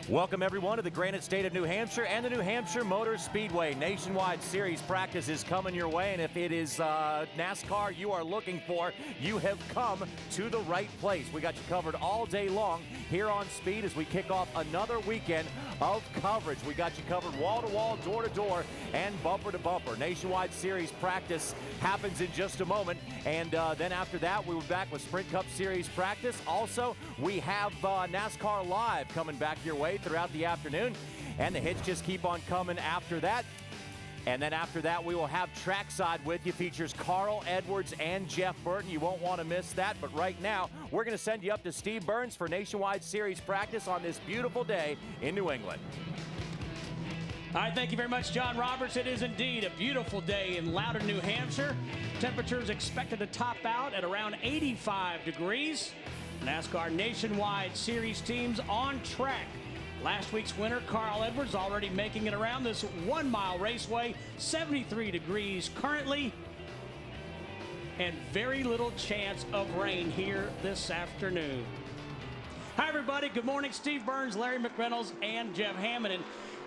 Welcome everyone to the Granite State of New Hampshire and the New Hampshire Motor Speedway. Nationwide Series practice is coming your way, and if it is NASCAR you are looking for, you have come to the right place. We got you covered all day long here on Speed as we kick off another weekend of coverage. We got you covered wall-to-wall, door-to-door, and bumper-to-bumper. Nationwide Series practice happens in just a moment, and then after that, we will be back with Sprint Cup Series practice. Also, we have NASCAR Live coming back your way throughout the afternoon, and the hits just keep on coming after that. And then after that, we will have Trackside with you. Features Carl Edwards and Jeff Burton. You won't want to miss that. But right now, we're going to send you up to Steve Burns for Nationwide Series practice on this beautiful day in New England. All right, thank you very much, John Roberts. It is indeed a beautiful day in Loudon, New Hampshire. Temperatures expected to top out at around 85 degrees. NASCAR Nationwide Series teams on track. Last week's winner, Carl Edwards, already making it around this 1 mile raceway. 73 degrees currently, and very little chance of rain here this afternoon. Hi, everybody. Good morning. Steve Burns, Larry McReynolds, and Jeff Hammond. And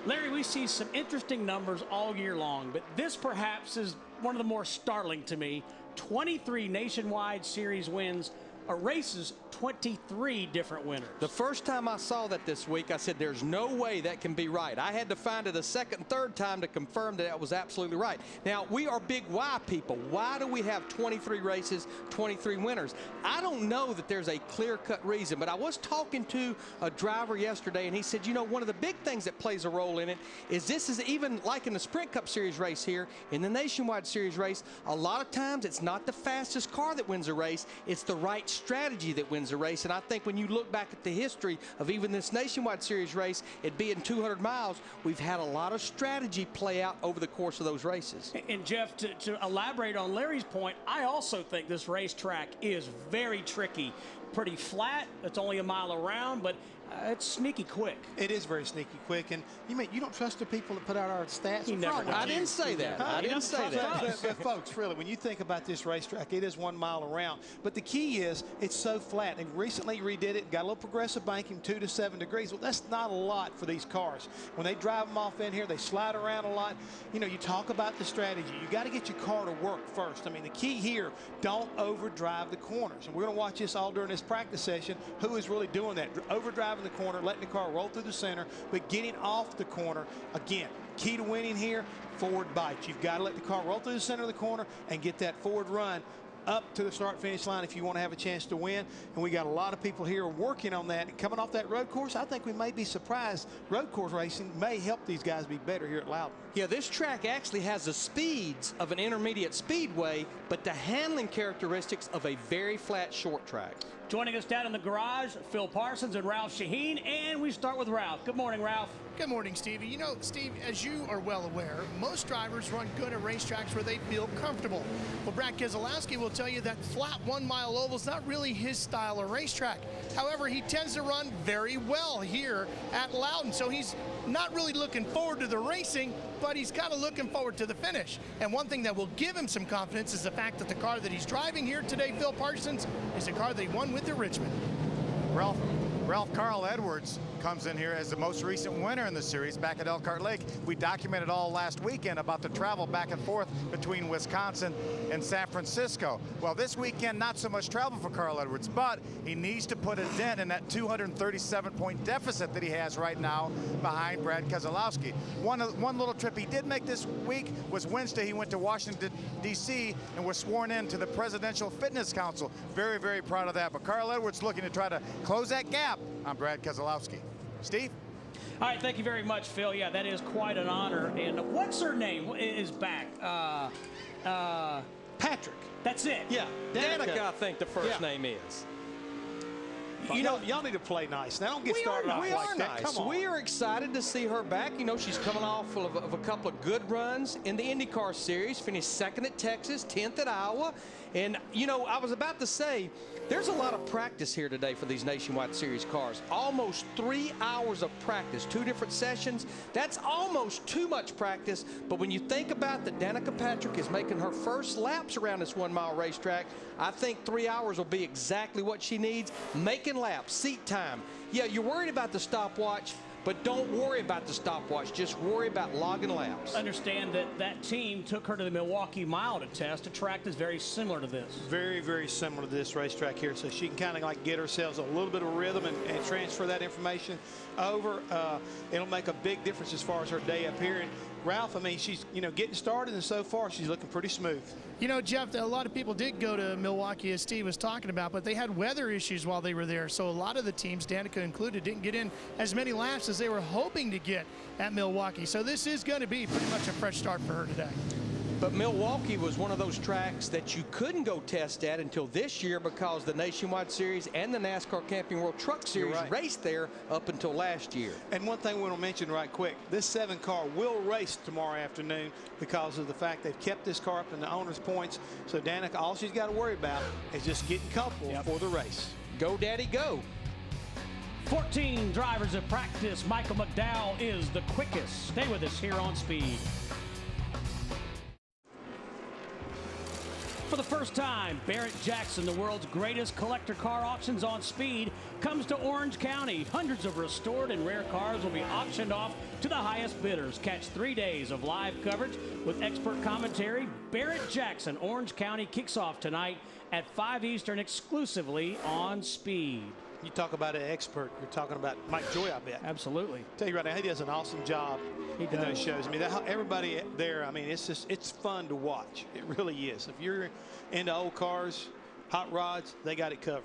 Larry, we see some interesting numbers all year long, but this perhaps is one of the more startling to me. 23 Nationwide Series wins, a race's 23 different winners. The first time I saw that this week, I said, there's no way that can be right. I had to find it a second, third time to confirm that was absolutely right. Now, we are big why people. Why do we have 23 races, 23 winners? I don't know that there's a clear-cut reason, but I was talking to a driver yesterday, and he said, you know, one of the big things that plays a role in it is this is even like in the Sprint Cup Series race here, in the Nationwide Series race, a lot of times it's not the fastest car that wins a race, it's the right strategy that wins a race. And I think when you look back at the history of even this Nationwide Series race, it being 200 miles, we've had a lot of strategy play out over the course of those races. And Jeff, to elaborate on Larry's point, I also think this racetrack is very tricky. Pretty flat, it's only a mile around, but it's sneaky quick. It is very sneaky quick, and you don't trust the people that put out our stats? You never do. I didn't say that. I didn't say that. But folks, really, when you think about this racetrack, it is 1 mile around. But the key is it's so flat. They recently redid it, got a little progressive banking, 2 to 7 degrees. Well, that's not a lot for these cars. When they drive them off in here, they slide around a lot. You know, you talk about the strategy. You got to get your car to work first. I mean, the key here, don't overdrive the corners. And we're going to watch this all during this practice session. Who is really doing that? Overdriving the corner, letting the car roll through the center, but getting off the corner. Again, key to winning here, forward bites. You've got to let the car roll through the center of the corner and get that forward run up to the start-finish line if you want to have a chance to win. And we got a lot of people here working on that. And coming off that road course, I think we may be surprised. Road course racing may help these guys be better here at Loudon. Yeah, this track actually has the speeds of an intermediate speedway, but the handling characteristics of a very flat short track. Joining us down in the garage, Phil Parsons and Ralph Shaheen, and we start with Ralph. Good morning, Ralph. Good morning, Stevie. You know, Steve, as you are well aware, most drivers run good at racetracks where they feel comfortable. Well, Brad Keselowski will tell you that flat 1 mile oval is not really his style of racetrack. However, he tends to run very well here at Loudon, so he's not really looking forward to the racing, but he's kind of looking forward to the finish. And one thing that will give him some confidence is the fact that the car that he's driving here today, Phil Parsons, is a car that he won with at Richmond. Ralph, Carl Edwards comes in here as the most recent winner in the series back at Elkhart Lake. We documented all last weekend about the travel back and forth between Wisconsin and San Francisco. Well, this weekend, not so much travel for Carl Edwards, but he needs to put a dent in that 237-point deficit that he has right now behind Brad Keselowski. One little trip he did make this week was Wednesday. He went to Washington, D.C. and was sworn in to the Presidential Fitness Council. Very, very proud of that. But Carl Edwards looking to try to close that gap on Brad Keselowski. Steve? All right, thank you very much, Phil. Yeah, that is quite an honor. And what's her name is back? Patrick. That's it. Yeah, Danica, I think the first name is. You know, y'all need to play nice. Now don't get started off like that. Come on. We are excited to see her back. You know, she's coming off of a couple of good runs in the IndyCar Series. Finished 2nd at Texas, 10th at Iowa. And, you know, I was about to say, there's a lot of practice here today for these Nationwide Series cars. Almost 3 hours of practice, 2 different sessions. That's almost too much practice. But when you think about that Danica Patrick is making her first laps around this 1 mile racetrack, I think 3 hours will be exactly what she needs. Making laps, seat time. Yeah, you're worried about the stopwatch, but don't worry about the stopwatch. Just worry about logging laps. Understand that that team took her to the Milwaukee Mile to test a track that's very similar to this. Very, very similar to this racetrack here. So she can kind of like get herself a little bit of rhythm and transfer that information over. It'll make a big difference as far as her day up here. And Ralph, I mean, she's, you know, getting started, and so far she's looking pretty smooth. You know, Jeff, a lot of people did go to Milwaukee, as Steve was talking about, but they had weather issues while they were there. So a lot of the teams, Danica included, didn't get in as many laps as they were hoping to get at Milwaukee. So this is going to be pretty much a fresh start for her today. But Milwaukee was one of those tracks that you couldn't go test at until this year because the Nationwide Series and the NASCAR Camping World Truck Series raced there up until last year. And one thing we want to mention right quick, this 7 car will race tomorrow afternoon because of the fact they've kept this car up in the owner's points. So Danica, all she's got to worry about is just getting comfortable for the race. Go, Daddy, go. 14 drivers at practice. Michael McDowell is the quickest. Stay with us here on Speed. For the first time, Barrett Jackson, the world's greatest collector car auctions on Speed, comes to Orange County. Hundreds of restored and rare cars will be auctioned off to the highest bidders. Catch 3 days of live coverage with expert commentary. Barrett Jackson, Orange County, kicks off tonight at 5 Eastern exclusively on Speed. You talk about an expert, you're talking about Mike Joy, I bet. Absolutely. Tell you right now, he does an awesome job in those shows. I mean, everybody there, I mean, it's fun to watch. It really is. If you're into old cars, hot rods, they got it covered.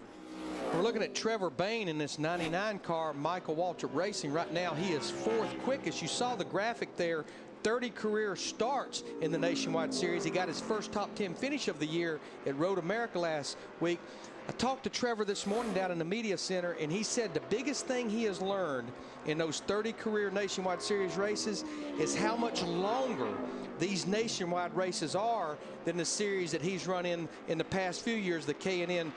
We're looking at Trevor Bain in this 99 car, Michael Waltrip Racing. Right now, he is 4th quickest. You saw the graphic there. 30 career starts in the Nationwide Series. He got his first top 10 finish of the year at Road America last week. I talked to Trevor this morning down in the media center, and he said the biggest thing he has learned in those 30 career Nationwide Series races is how much longer these nationwide races are than the series that he's run in the past few years, the K&N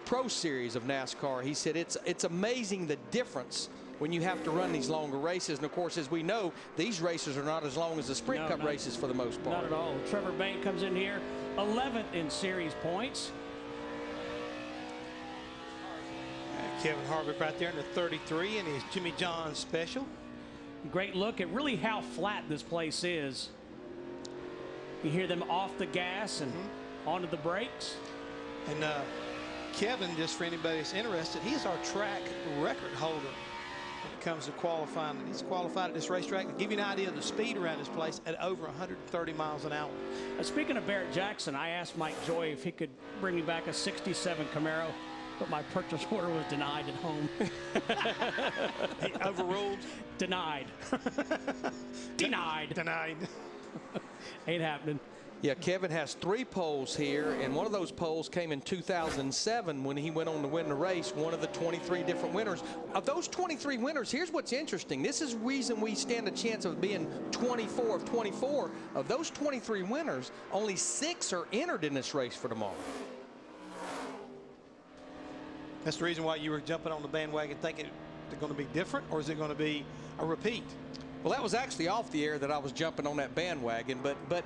Pro Series of NASCAR. He said it's amazing the difference when you have to run these longer races. And of course, as we know, these races are not as long as the Sprint Cup races for the most part. Not at all. Trevor Bain comes in here 11th in series points. Kevin Harvick right there in the 33 and his Jimmy John special. Great look at really how flat this place is. You hear them off the gas and onto the brakes. And Kevin, just for anybody that's interested, he's our track record holder when it comes to qualifying. He's qualified at this racetrack. To give you an idea of the speed around this place, at over 130 miles an hour. Speaking of Barrett Jackson, I asked Mike Joy if he could bring me back a 67 Camaro, but my purchase order was denied at home. He overruled? Denied. Denied. Denied. Ain't happening. Yeah, Kevin has 3 poles here, and one of those poles came in 2007 when he went on to win the race, one of the 23 different winners. Of those 23 winners, here's what's interesting. This is the reason we stand a chance of being 24 of 24. Of those 23 winners, only 6 are entered in this race for tomorrow. That's the reason why you were jumping on the bandwagon thinking they're going to be different, or is it going to be a repeat? Well, that was actually off the air that I was jumping on that bandwagon, but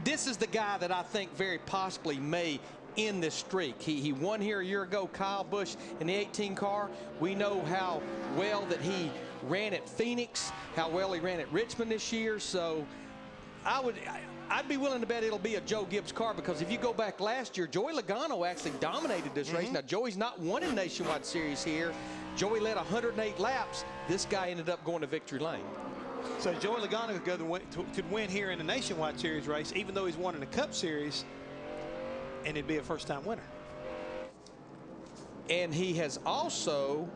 this is the guy that I think very possibly may end this streak. He won here a year ago, Kyle Busch in the 18 car. We know how well that he ran at Phoenix, how well he ran at Richmond this year, so I'd be willing to bet it'll be a Joe Gibbs car, because if you go back last year, Joey Logano actually dominated this race. Now, Joey's not won in Nationwide Series here. Joey led 108 laps. This guy ended up going to victory lane. So Joey Logano could win here in the Nationwide Series race, even though he's won in the Cup Series, and it'd be a first-time winner. And he has also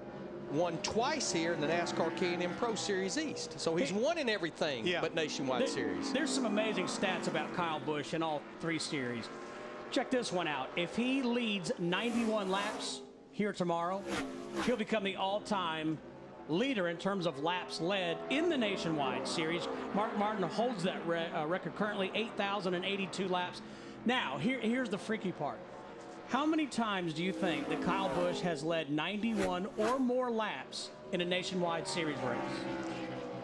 won twice here in the NASCAR K&N Pro Series East. So he's won in everything but Nationwide Series. There's some amazing stats about Kyle Busch in all 3 series. Check this one out. If he leads 91 laps here tomorrow, he'll become the all-time leader in terms of laps led in the Nationwide Series. Mark Martin holds that record currently, 8,082 laps. Now, here's the freaky part. How many times do you think that Kyle Busch has led 91 or more laps in a Nationwide Series race?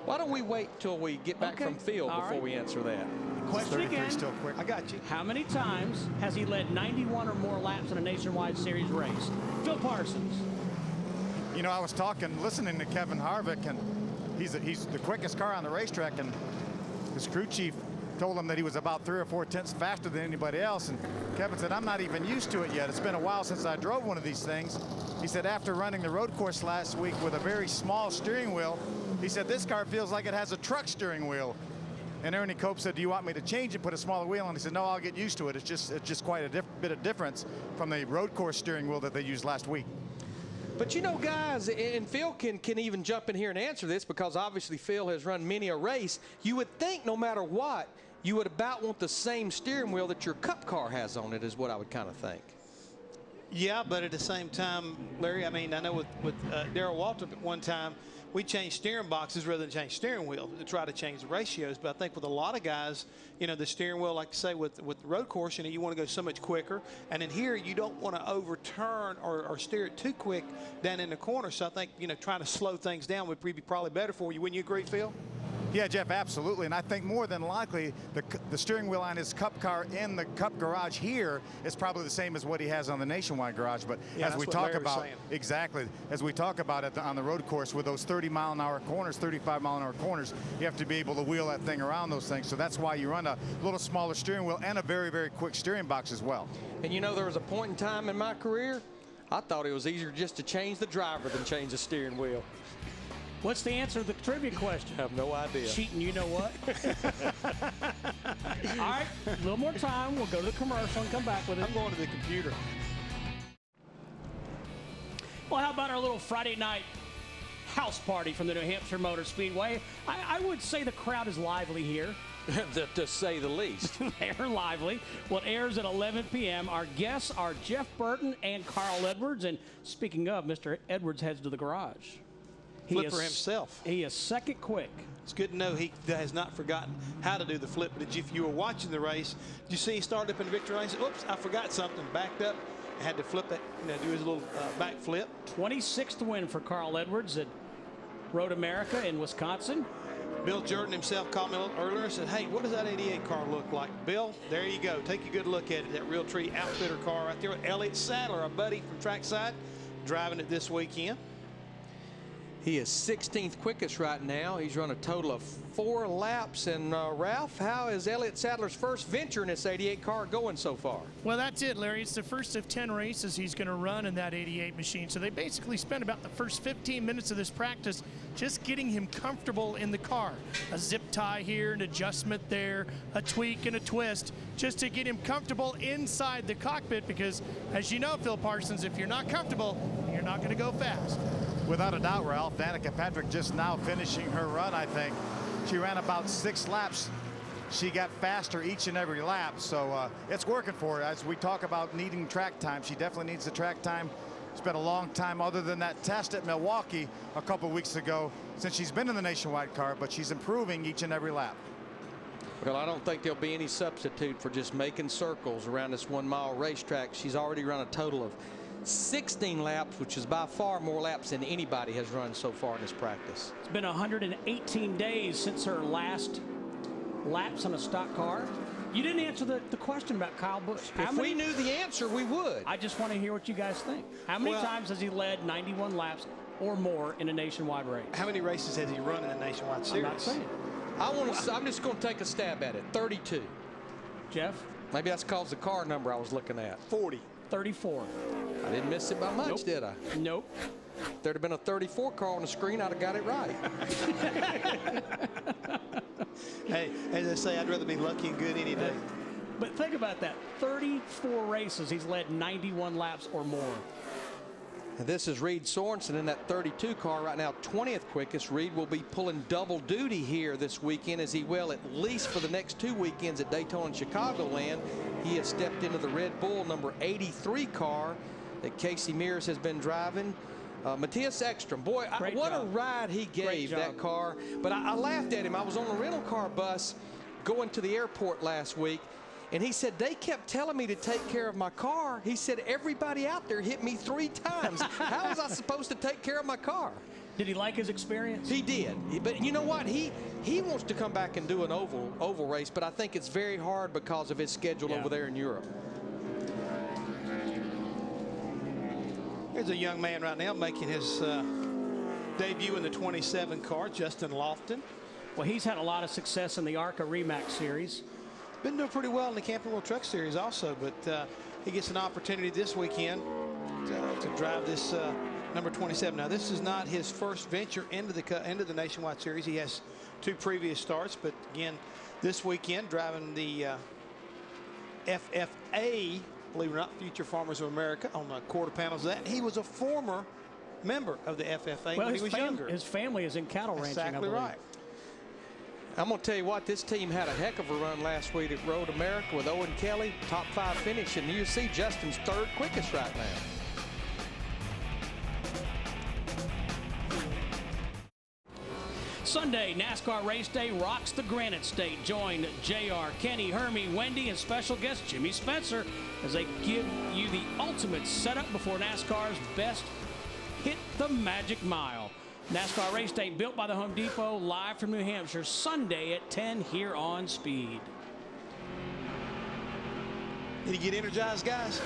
Why don't we wait till we get back from field before we answer that? Question again. Still quick. I got you. How many times has he led 91 or more laps in a Nationwide Series race? Phil Parsons. You know, I was listening to Kevin Harvick, and he's the quickest car on the racetrack, and his crew chief told him that he was about 3 or 4 tenths faster than anybody else. And Kevin said, I'm not even used to it yet. It's been a while since I drove one of these things. He said after running the road course last week with a very small steering wheel, he said this car feels like it has a truck steering wheel. And Ernie Cope said, do you want me to change and put a smaller wheel on? He said, no, I'll get used to it. It's just quite a bit of difference from the road course steering wheel that they used last week. But you know, guys, and Phil can even jump in here and answer this, because obviously Phil has run many a race. You would think no matter what, you would about want the same steering wheel that your Cup car has on it, is what I would kind of think. Yeah, but at the same time, Larry, I mean, I know with Darrell Waltrip at one time, we changed steering boxes rather than change steering wheel to try to change the ratios. But I think with a lot of guys, you know, the steering wheel, like I say, with the road course, you know, you want to go so much quicker. And in here, you don't want to overturn or steer it too quick down in the corner. So I think, you know, trying to slow things down would be probably better for you. Wouldn't you agree, Phil? Yeah, Jeff, absolutely. And I think more than likely the steering wheel on his Cup car in the Cup garage here is probably the same as what he has on the Nationwide garage. But yeah, as we talk about, exactly, as we talk about it on the road course with those 30-mile-an-hour corners, 35-mile-an-hour corners, you have to be able to wheel that thing around those things. So that's why you run a little smaller steering wheel and a very, very quick steering box as well. And you know, there was a point in time in my career, I thought it was easier just to change the driver than change the steering wheel. What's the answer to the trivia question? I have no idea. Cheating, you know what? All right, a little more time. We'll go to the commercial and come back with it. I'm going to the computer. Well, how about our little Friday night house party from the New Hampshire Motor Speedway? I would say the crowd is lively here. To say the least. They're lively. Well, it airs at 11 p.m. Our guests are Jeff Burton and Carl Edwards. And speaking of, Mr. Edwards heads to the garage. Flipper himself. He is second quick. It's good to know he has not forgotten how to do the flip. But if you were watching the race, did you see he started up in the victory lane? Oops, I forgot something. Backed up, had to flip it, you know, do his little back flip. 26th win for Carl Edwards at Road America in Wisconsin. Bill Jordan himself called me a little earlier and said, hey, what does that 88 car look like? Bill, there you go. Take a good look at it. That Realtree Outfitter car right there with Elliott Sadler, our buddy from Trackside, driving it this weekend. He is 16th quickest right now. He's run a total of 4 laps. And Ralph, how is Elliott Sadler's first venture in this 88 car going so far? Well, that's it, Larry. It's the first of 10 races he's going to run in that 88 machine. So they basically spent about the first 15 minutes of this practice just getting him comfortable in the car. A zip tie here, an adjustment there, a tweak and a twist, just to get him comfortable inside the cockpit, because as you know, Phil Parsons, if you're not comfortable, you're not going to go fast. Without a doubt, Ralph, Danica Patrick just now finishing her run, I think. She ran about 6 laps. She got faster each and every lap, so it's working for her. As we talk about needing track time, she definitely needs the track time. It's been a long time other than that test at Milwaukee a couple weeks ago since she's been in the Nationwide car, but she's improving each and every lap. Well, I don't think there'll be any substitute for just making circles around this 1-mile racetrack. She's already run a total of 16 laps, which is by far more laps than anybody has run so far in this practice. It's been 118 days since her last laps on a stock car. You didn't answer the question about Kyle Busch. If we knew the answer, we would. I just want to hear what you guys think. How many times has he led 91 laps or more in a nationwide race? How many races has he run in the Nationwide Series? I'm not saying. I'm just going to take a stab at it. 32. Jeff? Maybe that's because the car number I was looking at. 40. 34. I didn't miss it by much, Nope. did I? Nope. If there'd have been a 34 car on the screen, I'd have got it right. Hey, as I say, I'd rather be lucky and good any day. But think about that. 34 races, he's led 91 laps or more. And this is Reed Sorensen in that 32 car right now, 20th quickest. Reed will be pulling double duty here this weekend, as he will at least for the next 2 weekends at Daytona and Chicagoland. He has stepped into the Red Bull number 83 car that Casey Mears has been driving. Matthias Ekstrom, boy, what a ride he gave that car. But I laughed at him. I was on a rental car bus going to the airport last week, and he said, they kept telling me to take care of my car. He said, everybody out there hit me 3 times. How was I supposed to take care of my car? Did he like his experience? He did. But you know what? He wants to come back and do an oval race, but I think it's very hard because of his schedule over there in Europe. Here's a young man right now making his debut in the 27 car, Justin Loudon. Well, he's had a lot of success in the ARCA REMAX series. Been doing pretty well in the Camping World Truck Series also, but he gets an opportunity this weekend to drive this number 27. Now, this is not his first venture into the Nationwide Series. He has 2 previous starts, but again, this weekend driving the FFA, believe it or not, Future Farmers of America, on the quarter panels of that. He was a former member of the FFA when he was younger. His family is in cattle ranching, Exactly right. I'm going to tell you what, this team had a heck of a run last week at Road America with Owen Kelly, top 5 finish, and you see Justin's 3rd quickest right now. Sunday, NASCAR race day rocks the Granite State. Join JR, Kenny, Hermie, Wendy, and special guest Jimmy Spencer as they give you the ultimate setup before NASCAR's best hit the Magic Mile. NASCAR race day built by the Home Depot, live from New Hampshire, Sunday at 10 here on Speed. Did he get energized, guys?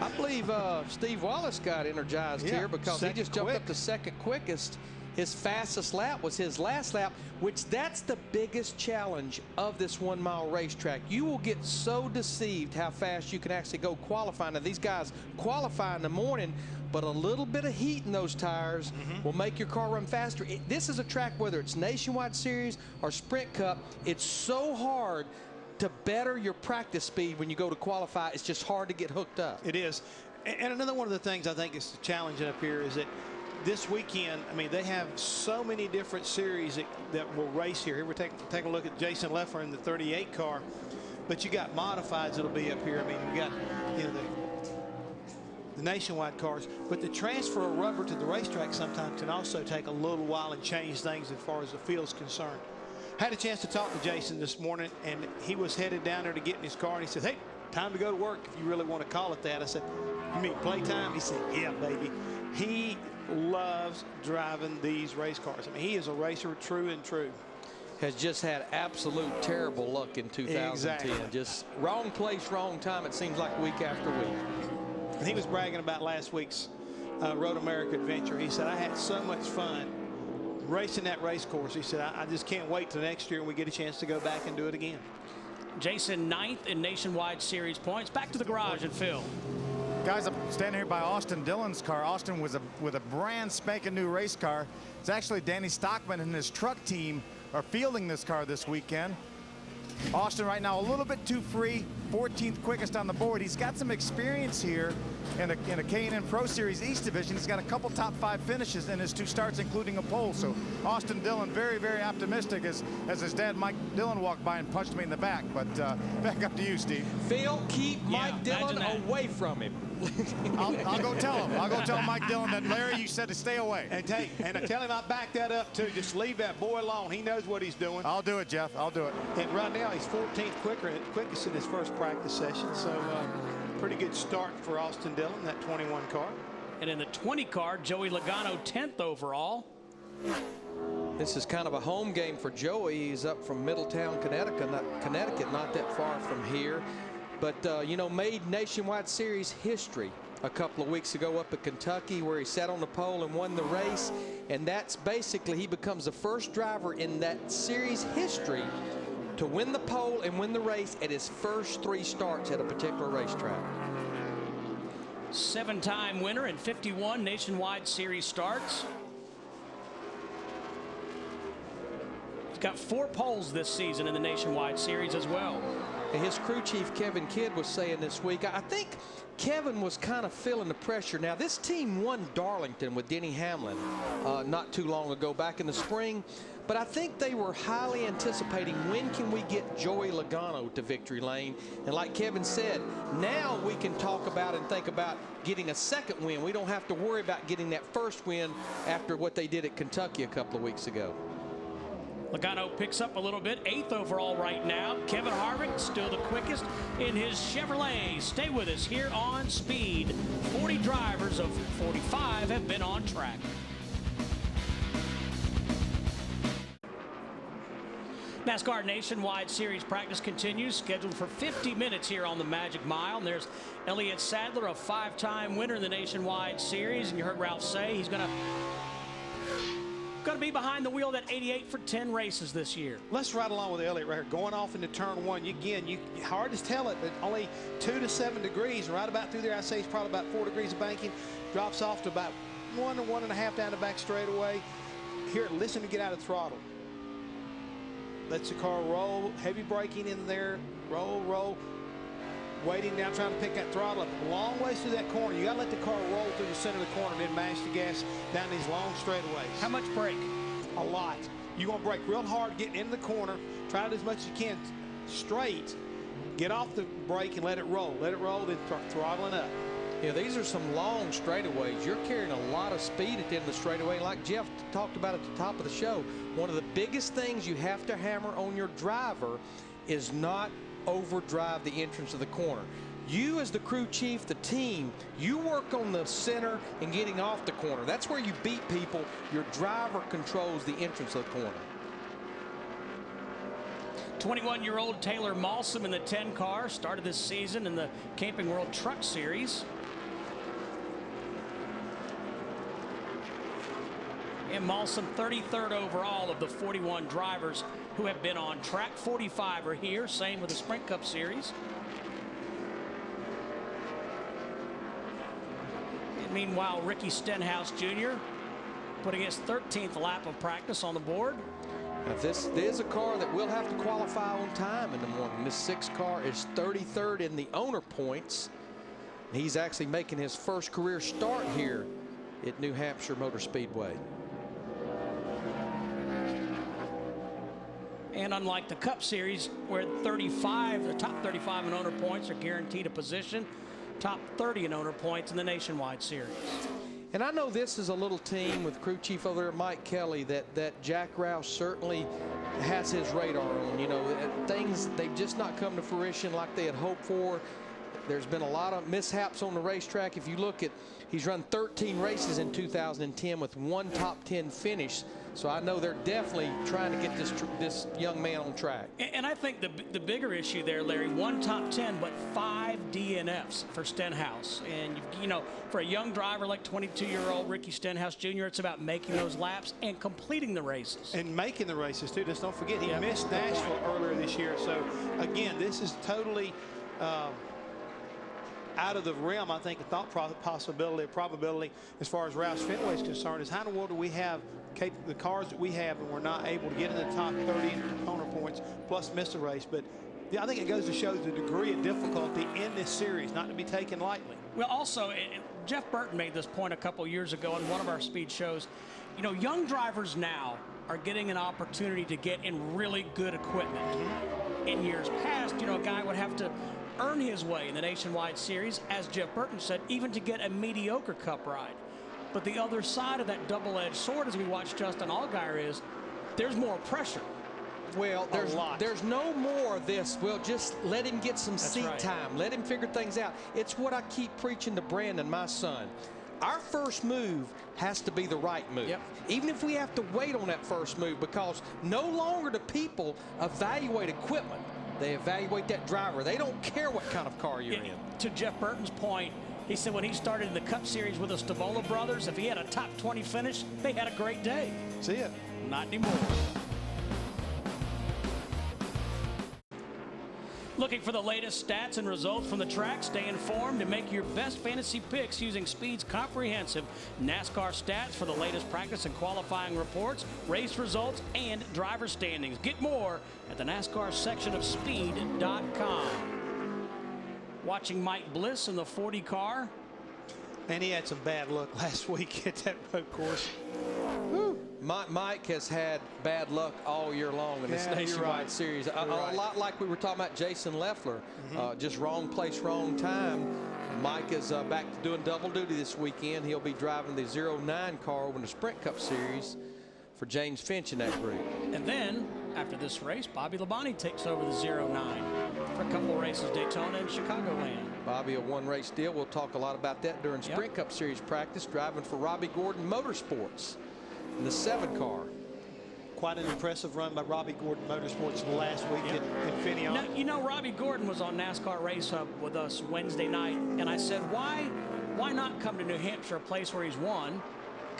I believe Steve Wallace got energized here because he just jumped up to 2nd quickest. His fastest lap was his last lap, which that's the biggest challenge of this 1-mile racetrack. You will get so deceived how fast you can actually go qualifying. Now, these guys qualify in the morning, but a little bit of heat in those tires will make your car run faster. This is a track, whether it's Nationwide Series or Sprint Cup, it's so hard to better your practice speed when you go to qualify. It's just hard to get hooked up. It is. And another one of the things I think is challenging up here is that this weekend, I mean, they have so many different series that will race here. Here we're taking a look at Jason Leffler in the 38 car, but you got modifieds that'll be up here. I mean, you got, you know, the Nationwide cars, but the transfer of rubber to the racetrack sometimes can also take a little while and change things as far as the field's concerned. Had a chance to talk to Jason this morning, and he was headed down there to get in his car, and he said, "Hey, time to go to work if you really want to call it that." I said, "You mean playtime?" He said, "Yeah, baby." He loves driving these race cars. I mean, he is a racer, true and true. Has just had absolute terrible luck in 2010. Exactly. Just wrong place, wrong time, it seems like, week after week. And he was bragging about last week's Road America adventure. He said, "I had so much fun racing that race course." He said, I just can't wait till next year when we get a chance to go back and do it again." Jason 9th in Nationwide Series points. Back to the garage and Phil. Guys, I'm standing here by Austin Dillon's car. Austin was with a brand spanking new race car. It's actually Danny Stockman and his truck team are fielding this car this weekend. Austin right now a little bit too free, 14th quickest on the board. He's got some experience here in a K&N Pro Series East Division. He's got a couple top 5 finishes in his 2 starts, including a pole. So Austin Dillon very, very optimistic as his dad Mike Dillon walked by and punched me in the back. But back up to you, Steve. Phil, keep Mike Dillon away from him. I'll go tell him. I'll go tell Mike Dillon that, Larry, you said to stay away. And tell him I back that up too. Just leave that boy alone. He knows what he's doing. I'll do it, Jeff. I'll do it. And right now he's 14th quickest in his first practice session. So pretty good start for Austin Dillon, that 21 car. And in the 20 car, Joey Logano 10th overall. This is kind of a home game for Joey. He's up from Middletown, Connecticut, not that far from here. But, you know, made Nationwide Series history a couple of weeks ago up at Kentucky, where he sat on the pole and won the race. And that's basically, he becomes the first driver in that series history to win the pole and win the race at his first 3 starts at a particular racetrack. 7-time winner and 51 Nationwide Series starts. He's got 4 poles this season in the Nationwide Series as well. His crew chief, Kevin Kidd, was saying this week, I think Kevin was kind of feeling the pressure. Now, this team won Darlington with Denny Hamlin not too long ago, back in the spring. But I think they were highly anticipating, when can we get Joey Logano to victory lane? And like Kevin said, now we can talk about and think about getting a second win. We don't have to worry about getting that first win after what they did at Kentucky a couple of weeks ago. Logano picks up a little bit, 8th overall right now. Kevin Harvick still the quickest in his Chevrolet. Stay with us here on Speed. 40 drivers of 45 have been on track. NASCAR Nationwide Series practice continues, scheduled for 50 minutes here on the Magic Mile. And there's Elliott Sadler, a 5-time winner in the Nationwide Series. And you heard Ralph say he's going to Going to be behind the wheel of that 88 for 10 races this year. Let's ride along with Elliott right here. Going off into turn one, hard to tell it, but only 2 to 7 degrees. Right about through there, I say it's probably about 4 degrees of banking. Drops off to about 1 to 1.5 down the back straightaway. Here, listen to get out of throttle. Lets the car roll. Heavy braking in there. Roll. Waiting down, trying to pick that throttle up. A long ways through that corner. You got to let the car roll through the center of the corner, then mash the gas down these long straightaways. How much brake? A lot. You're going to brake real hard getting into the corner. Try it as much as you can straight. Get off the brake and let it roll. Let it roll, then start throttling up. Yeah, these are some long straightaways. You're carrying a lot of speed at the end of the straightaway. Like Jeff talked about at the top of the show, one of the biggest things you have to hammer on your driver is not overdrive the entrance of the corner. You as the crew chief, the team, you work on the center and getting off the corner. That's where you beat people. Your driver controls the entrance of the corner. 21-year-old Taylor Malsom in the 10 car started this season in the Camping World Truck Series. And Malsom 33rd overall of the 41 drivers who have been on track. 45 are here, same with the Sprint Cup Series. And meanwhile, Ricky Stenhouse Jr. putting his 13th lap of practice on the board. Now this is a car that will have to qualify on time in the morning. This 6 car is 33rd in the owner points. He's actually making his first career start here at New Hampshire Motor Speedway. And unlike the Cup Series, where the top 35 in owner points are guaranteed a position, top 30 in owner points in the Nationwide Series. And I know this is a little team with crew chief over there, Mike Kelly, that Jack Roush certainly has his radar on. You know, things, they've just not come to fruition like they had hoped for. There's been a lot of mishaps on the racetrack. If you look at, he's run 13 races in 2010 with 1 top 10 finish. So I know they're definitely trying to get this young man on track. And I think the bigger issue there, Larry, 1 top 10, but 5 DNFs for Stenhouse. And, you know, for a young driver like 22-year-old Ricky Stenhouse Jr., it's about making those laps and completing the races. And making the races, too. Just don't forget, he missed Nashville earlier this year. So, again, this is totally out of the realm, I think, a thought possibility, a probability as far as Roush Fenway is concerned, is how in the world do we have the cars that we have and we're not able to get in the top 30 owner points plus miss a race. But yeah, I think it goes to show the degree of difficulty in this series, not to be taken lightly. Well, also, Jeff Burton made this point a couple years ago on one of our speed shows. You know, young drivers now are getting an opportunity to get in really good equipment. In years past, you know, a guy would have to earn his way in the Nationwide Series, as Jeff Burton said, even to get a mediocre Cup ride. But the other side of that double-edged sword, as we watch Justin Allgaier, is there's more pressure. Well, there's no more of this. Well, just let him get some seat time. Let him figure things out. It's what I keep preaching to Brandon, my son. Our first move has to be the right move. Yep. Even if we have to wait on that first move, because no longer do people evaluate equipment. They evaluate that driver. They don't care what kind of car you're in. To Jeff Burton's point, he said when he started in the Cup Series with the Stavola brothers, if he had a top 20 finish, they had a great day. See ya. Not anymore. Looking for the latest stats and results from the track? Stay informed and make your best fantasy picks using Speed's comprehensive NASCAR stats for the latest practice and qualifying reports, race results, and driver standings. Get more at the NASCAR section of Speed.com. Watching Mike Bliss in the 40 car. And he had some bad luck last week at that road course. Woo. Mike has had bad luck all year long in this Nationwide Series. A lot like we were talking about Jason Leffler. Just wrong place, wrong time. Mike is back to doing double duty this weekend. He'll be driving the 09 car over in the Sprint Cup Series for James Finch in that group. And then, after this race, Bobby Labonte takes over the 09 for a couple of races, Daytona and Chicagoland. Bobby, a one-race deal. We'll talk a lot about that during Sprint Cup Series practice, driving for Robbie Gordon Motorsports in the 7 car. Quite an impressive run by Robbie Gordon Motorsports last week in Finion. Now, you know, Robbie Gordon was on NASCAR Race Hub with us Wednesday night, and I said, why not come to New Hampshire, a place where he's won,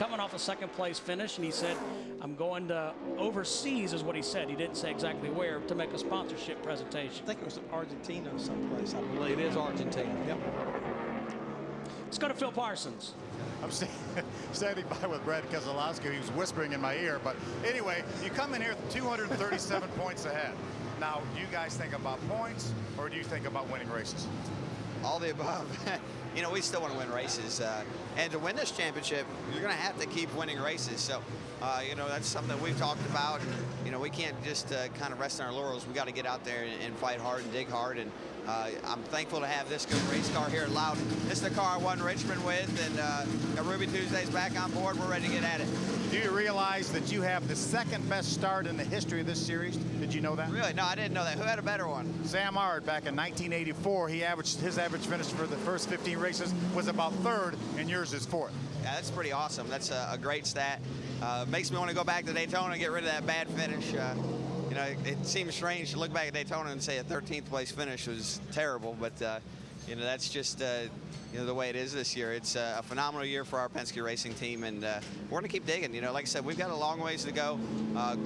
coming off a second place finish, and he said, I'm going to overseas is what he said. He didn't say exactly where to make a sponsorship presentation. I think it was Argentina someplace, I believe. It is Argentina. Yep. Let's go to Phil Parsons. I'm standing by with Brad Keselowski. He was whispering in my ear. But anyway, you come in here 237 points ahead. Now, do you guys think about points, or do you think about winning races? All the above. You know, we still want to win races. And to win this championship, you're going to have to keep winning races. So, you know, that's something that we've talked about. You know, we can't just kind of rest on our laurels. We got to get out there and fight hard and dig hard. And I'm thankful to have this good race car here at Loudon. This is the car I won Richmond with, and Ruby Tuesday's back on board. We're ready to get at it. Do you realize that you have the second best start in the history of this series? Did you know that? Really? No, I didn't know that. Who had a better one? Sam Ard back in 1984. His average finish for the first 15 races was about third, and yours is fourth. Yeah, that's pretty awesome. That's a great stat. Makes me want to go back to Daytona and get rid of that bad finish. You know, it seems strange to look back at Daytona and say a 13th place finish was terrible, but you know, that's just you know, the way it is this year. It's a phenomenal year for our Penske racing team, and we're going to keep digging. You know, like I said, we've got a long ways to go.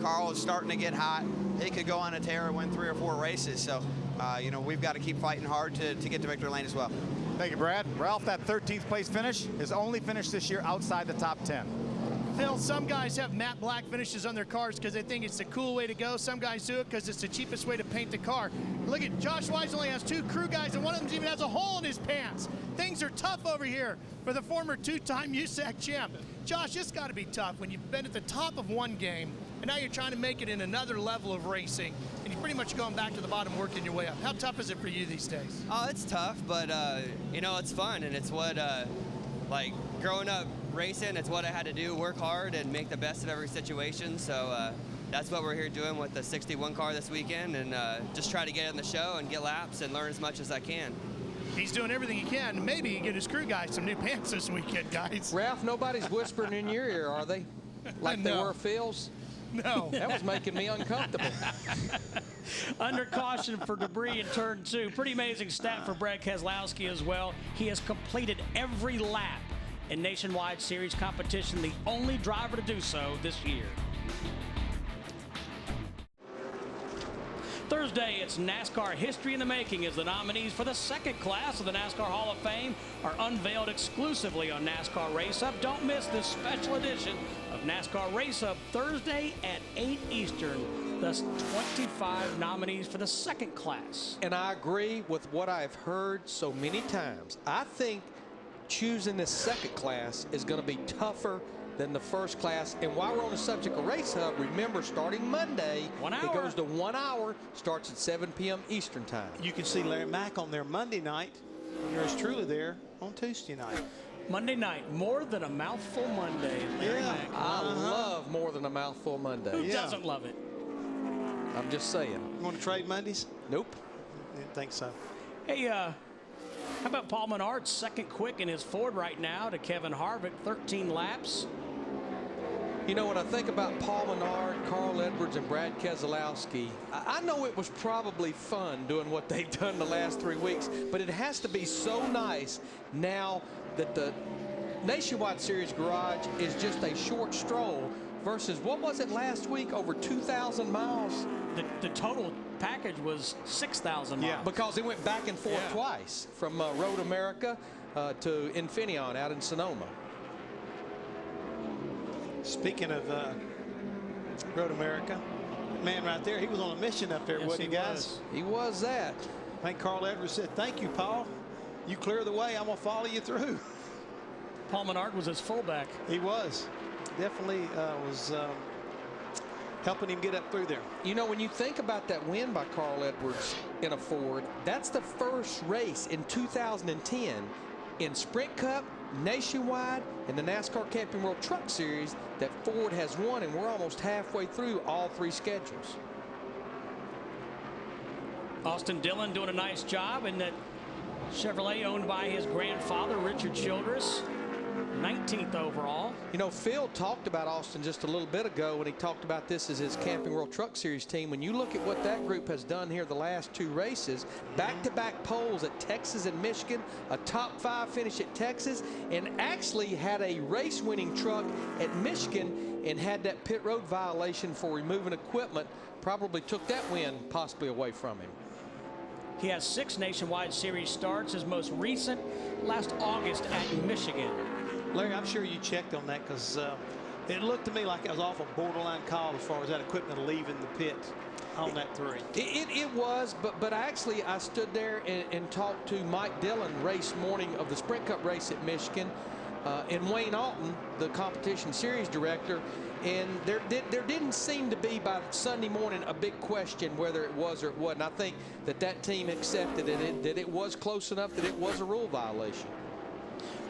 Carl is starting to get hot. He could go on a tear and win 3 or 4 races. So, you know, we've got to keep fighting hard to get to victory lane as well. Thank you, Brad. Ralph, that 13th place finish is only finish this year outside the top 10. Phil, some guys have matte black finishes on their cars because they think it's the cool way to go. Some guys do it because it's the cheapest way to paint the car. Look at Josh Wise only has 2 crew guys, and one of them even has a hole in his pants. Things are tough over here for the former 2-time USAC champ. Josh, it's got to be tough when you've been at the top of one game, and now you're trying to make it in another level of racing, and you're pretty much going back to the bottom, working your way up. How tough is it for you these days? Oh, it's tough, but you know, it's fun, and it's what like growing up racing, it's what I had to do, work hard and make the best of every situation. So that's what we're here doing with the 61 car this weekend, and just try to get in the show and get laps and learn as much as I can. He's doing everything he can. Maybe he get his crew guys some new pants this weekend, guys. Ralph, nobody's whispering in your ear, are they? Like they were Phil's? No. That was making me uncomfortable. Under caution for debris in turn 2. Pretty amazing stat for Brad Keselowski as well. He has completed every lap in Nationwide Series competition, the only driver to do so this year. Thursday, it's NASCAR history in the making as the nominees for the second class of the NASCAR Hall of Fame are unveiled exclusively on NASCAR Race Up. Don't miss this special edition of NASCAR Race Up Thursday at 8 Eastern. Thus 25 nominees for the second class. And I agree with what I've heard so many times. I think choosing this second class is going to be tougher than the first class. And while we're on the subject of Race Hub, remember, starting Monday, 1 hour. It goes to 1 hour, starts at 7 p.m. Eastern time. You can see Larry Mack on there Monday night, and yours truly there on Tuesday night. Monday night, More Than a Mouthful Monday. Larry Mack. I love More Than a Mouthful Monday. Who doesn't love it? I'm just saying. You want to trade Mondays? Nope. Didn't think so. Hey, how about Paul Menard's second quick in his Ford right now to Kevin Harvick, 13 laps. You know, when I think about Paul Menard, Carl Edwards, and Brad Keselowski, I know it was probably fun doing what they've done the last 3 weeks, but it has to be so nice now that the Nationwide Series garage is just a short stroll versus, what was it last week, over 2,000 miles? The total package was 6,000 miles. Yeah, because it went back and forth twice from Road America to Infineon out in Sonoma. Speaking of Road America, man right there, he was on a mission up there, wasn't he, guys? He was that. I think Carl Edwards said, thank you, Paul. You clear the way, I'm going to follow you through. Paul Menard was his fullback. He was. Definitely was helping him get up through there. You know, when you think about that win by Carl Edwards in a Ford, that's the first race in 2010 in Sprint Cup, Nationwide, and the NASCAR Camping World Truck Series that Ford has won, and we're almost halfway through all 3 schedules. Austin Dillon doing a nice job in that Chevrolet owned by his grandfather, Richard Childress. 19th overall. You know, Phil talked about Austin just a little bit ago when he talked about this as his Camping World Truck Series team. When you look at what that group has done here the last 2 races, back-to-back poles at Texas and Michigan, a top 5 finish at Texas, and actually had a race-winning truck at Michigan and had that pit road violation for removing equipment, probably took that win possibly away from him. He has 6 Nationwide Series starts, his most recent last August at Michigan. Larry, I'm sure you checked on that because it looked to me like it was off a borderline call as far as that equipment leaving the pit on that 3. It was, but actually I stood there and talked to Mike Dillon race morning of the Sprint Cup race at Michigan and Wayne Alton, the competition series director, and there didn't seem to be by Sunday morning a big question whether it was or it wasn't. I think that team accepted it, that it was close enough that it was a rule violation.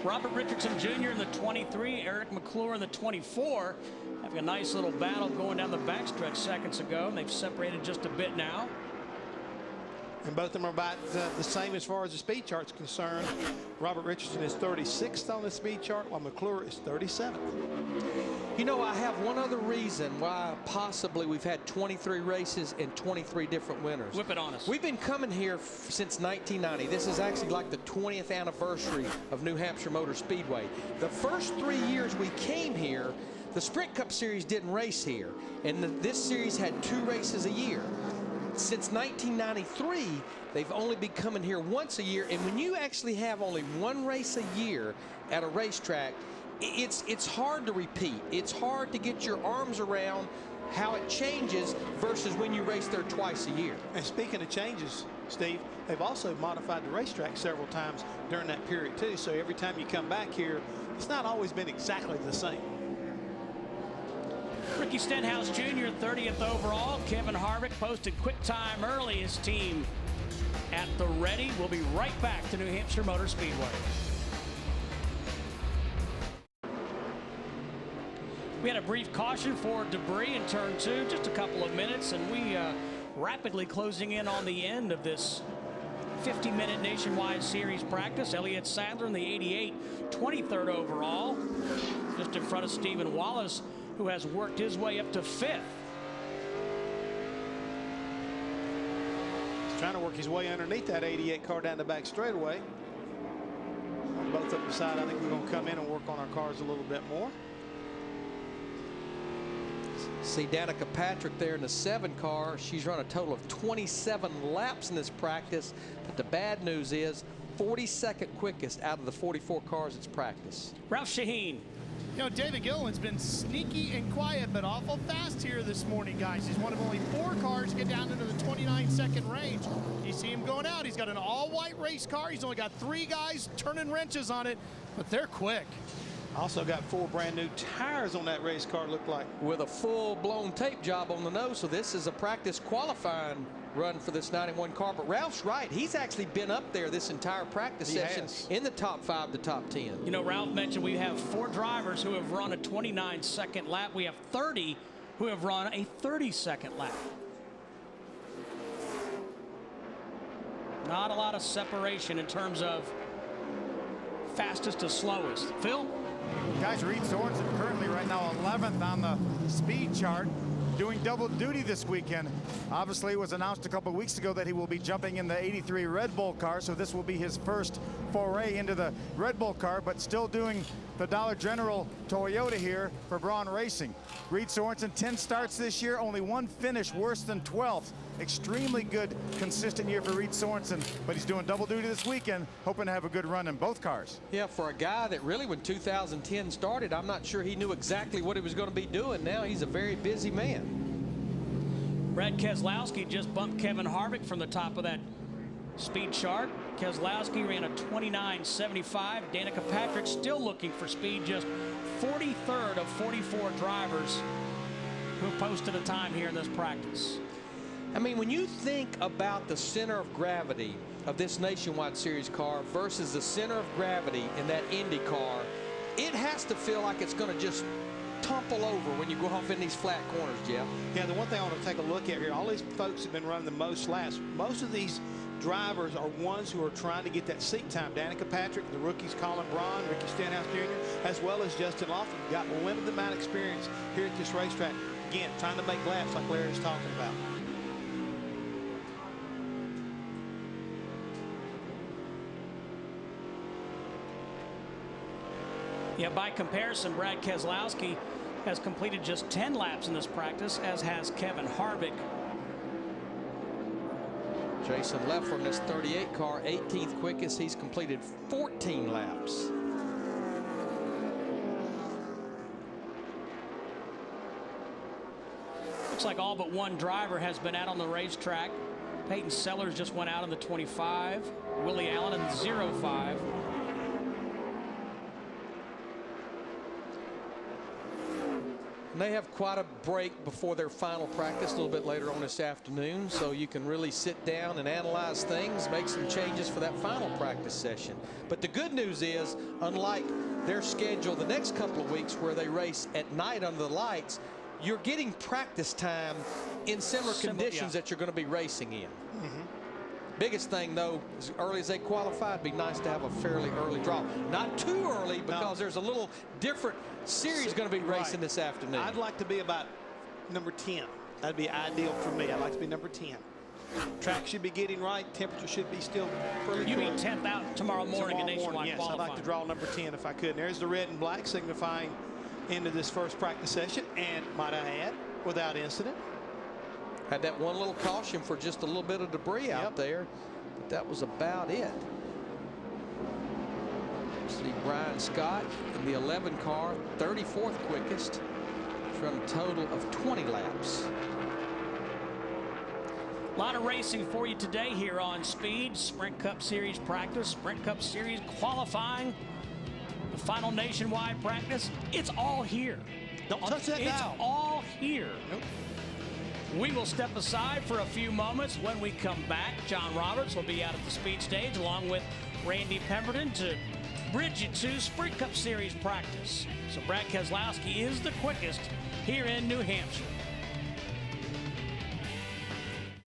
Robert Richardson Jr. in the 23, Eric McClure in the 24, having a nice little battle going down the backstretch seconds ago, and they've separated just a bit now. And both of them are about the same as far as the speed chart's concerned. Robert Richardson is 36th on the speed chart, while McClure is 37th. You know, I have one other reason why possibly we've had 23 races and 23 different winners. Whip it on us. We've been coming here since 1990. This is actually like the 20th anniversary of New Hampshire Motor Speedway. The first 3 years we came here, the Sprint Cup Series didn't race here, and this series had 2 races a year. Since 1993, they've only been coming here once a year, and when you actually have only 1 race a year at a racetrack, it's hard to repeat. It's hard to get your arms around how it changes versus when you race there twice a year. And speaking of changes, Steve, they've also modified the racetrack several times during that period too. So every time you come back here, it's not always been exactly the same. Ricky Stenhouse Jr. 30th overall. Kevin Harvick posted quick time early. His team at the ready. We'll be right back to New Hampshire Motor Speedway. We had a brief caution for debris in turn 2, just a couple of minutes, and we rapidly closing in on the end of this 50-minute Nationwide Series practice. Elliott Sadler in the 88, 23rd overall, just in front of Stephen Wallace, who has worked his way up to 5th. He's trying to work his way underneath that 88 car down the back straightaway. On both of them side, I think we're going to come in and work on our cars a little bit more. See Danica Patrick there in the 7 car. She's run a total of 27 laps in this practice, but the bad news is 42nd quickest out of the 44 cars it's practiced. Ralph Shaheen. You know, David Gilliland's been sneaky and quiet, but awful fast here this morning, guys. He's one of only 4 cars to get down into the 29-second range. You see him going out. He's got an all-white race car. He's only got 3 guys turning wrenches on it, but they're quick. Also got 4 brand new tires on that race car, look like. With a full-blown tape job on the nose, so this is a practice qualifying run for this 91 car. But Ralph's right. He's actually been up there this entire practice session in the top 5 to top 10. You know, Ralph mentioned we have 4 drivers who have run a 29-second lap. We have 30 who have run a 30-second lap. Not a lot of separation in terms of fastest to slowest. Phil? Guys, Reed Sorensen currently right now 11th on the speed chart, doing double duty this weekend. Obviously, it was announced a couple of weeks ago that he will be jumping in the 83 Red Bull car, so this will be his first foray into the Red Bull car, but still doing the Dollar General Toyota here for Braun Racing. Reed Sorensen, 10 starts this year, only 1 finish, worse than 12th. Extremely good, consistent year for Reed Sorensen, but he's doing double duty this weekend, hoping to have a good run in both cars. Yeah, for a guy that really, when 2010 started, I'm not sure he knew exactly what he was going to be doing. Now he's a very busy man. Brad Keselowski just bumped Kevin Harvick from the top of that speed chart. Keselowski ran a 29.75. Danica Patrick still looking for speed, just 43rd of 44 drivers who posted a time here in this practice. I mean, when you think about the center of gravity of this Nationwide Series car versus the center of gravity in that Indy car, it has to feel like it's going to just tumble over when you go off in these flat corners, Jeff. Yeah, the one thing I want to take a look at here, all these folks have been running the most laps. Most of these drivers are ones who are trying to get that seat time. Danica Patrick, the rookies Colin Braun, Ricky Stenhouse Jr., as well as Justin Lawson, got a limited amount of experience here at this racetrack. Again, trying to make laps like Larry's talking about. Yeah, by comparison, Brad Keselowski has completed just 10 laps in this practice, as has Kevin Harvick. Jason Leffler in his 38 car, 18th quickest. He's completed 14 laps. Looks like all but one driver has been out on the racetrack. Peyton Sellers just went out in the 25. Willie Allen in the 05. And they have quite a break before their final practice a little bit later on this afternoon, so you can really sit down and analyze things, make some changes for that final practice session. But the good news is, unlike their schedule the next couple of weeks where they race at night under the lights, you're getting practice time in similar conditions that you're going to be racing in. Biggest thing, though, as early as they qualify, it'd be nice to have a fairly early draw. Not too early, because there's a little different series going to be racing this afternoon. I'd like to be about number 10. That'd be ideal for me. I'd like to be number 10. Track should be getting right. Temperature should be still fairly You cool. mean 10th out tomorrow morning in nationwide yes, qualifying? I'd like to draw number 10 if I could. And there's the red and black signifying into this first practice session. And might I add, without incident. Had that one little caution for just a little bit of debris out there, but that was about it. See Brian Scott in the 11 car, 34th quickest. He's run a total of 20 laps. A lot of racing for you today here on Speed. Sprint Cup Series practice, Sprint Cup Series qualifying, the final nationwide practice. It's all here. Don't touch that It's dial. all here. Nope. We will step aside for a few moments. When we come back, John Roberts will be out at the speed stage along with Randy Pemberton to bridge you to Sprint Cup Series practice. So Brad Keselowski is the quickest here in New Hampshire.